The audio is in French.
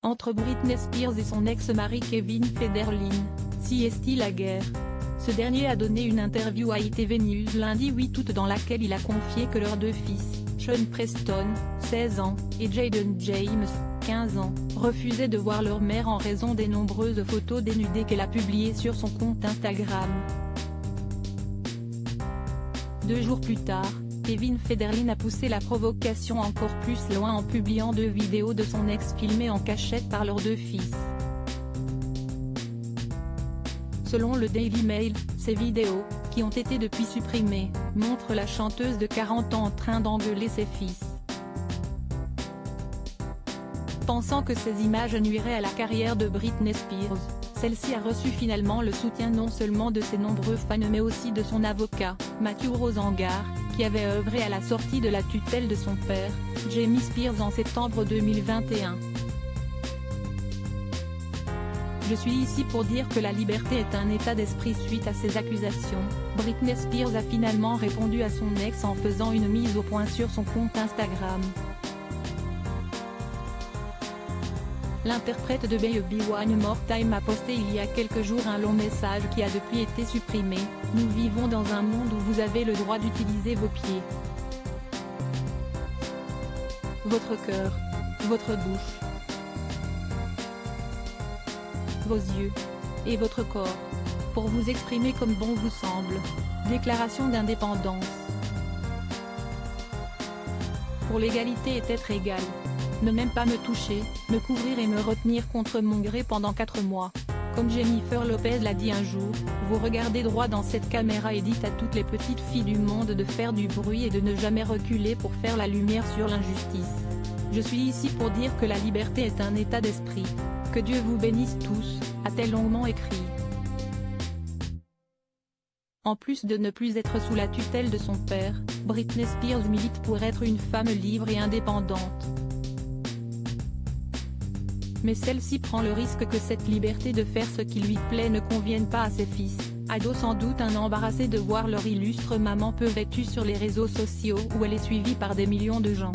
Entre Britney Spears et son ex-mari Kevin Federline, si est-il la guerre? Ce dernier a donné une interview à ITV News lundi 8 août dans laquelle il a confié que leurs deux fils, Sean Preston, 16 ans, et Jayden James, 15 ans, refusaient de voir leur mère en raison des nombreuses photos dénudées qu'elle a publiées sur son compte Instagram. 2 jours plus tard, Kevin Federline a poussé la provocation encore plus loin en publiant 2 vidéos de son ex filmées en cachette par leurs 2 fils. Selon le Daily Mail, ces vidéos, qui ont été depuis supprimées, montrent la chanteuse de 40 ans en train d'engueuler ses fils. Pensant que ces images nuiraient à la carrière de Britney Spears, celle-ci a reçu finalement le soutien non seulement de ses nombreux fans mais aussi de son avocat, Matthew Rosengar, qui avait œuvré à la sortie de la tutelle de son père, Jamie Spears en septembre 2021. Je suis ici pour dire que la liberté est un état d'esprit suite à ces accusations. Britney Spears a finalement répondu à son ex en faisant une mise au point sur son compte Instagram. L'interprète de Baby One More Time a posté il y a quelques jours un long message qui a depuis été supprimé. Nous vivons dans un monde où vous avez le droit d'utiliser vos pieds, votre cœur, votre bouche, vos yeux, et votre corps, pour vous exprimer comme bon vous semble. Déclaration d'indépendance. Pour l'égalité est être égal. Ne même pas me toucher, me couvrir et me retenir contre mon gré pendant 4 mois. Comme Jennifer Lopez l'a dit un jour, vous regardez droit dans cette caméra et dites à toutes les petites filles du monde de faire du bruit et de ne jamais reculer pour faire la lumière sur l'injustice. Je suis ici pour dire que la liberté est un état d'esprit. Que Dieu vous bénisse tous, a-t-elle longuement écrit. En plus de ne plus être sous la tutelle de son père, Britney Spears milite pour être une femme libre et indépendante. Mais celle-ci prend le risque que cette liberté de faire ce qui lui plaît ne convienne pas à ses fils, ados sans doute embarrassés de voir leur illustre maman peu vêtue sur les réseaux sociaux où elle est suivie par des millions de gens.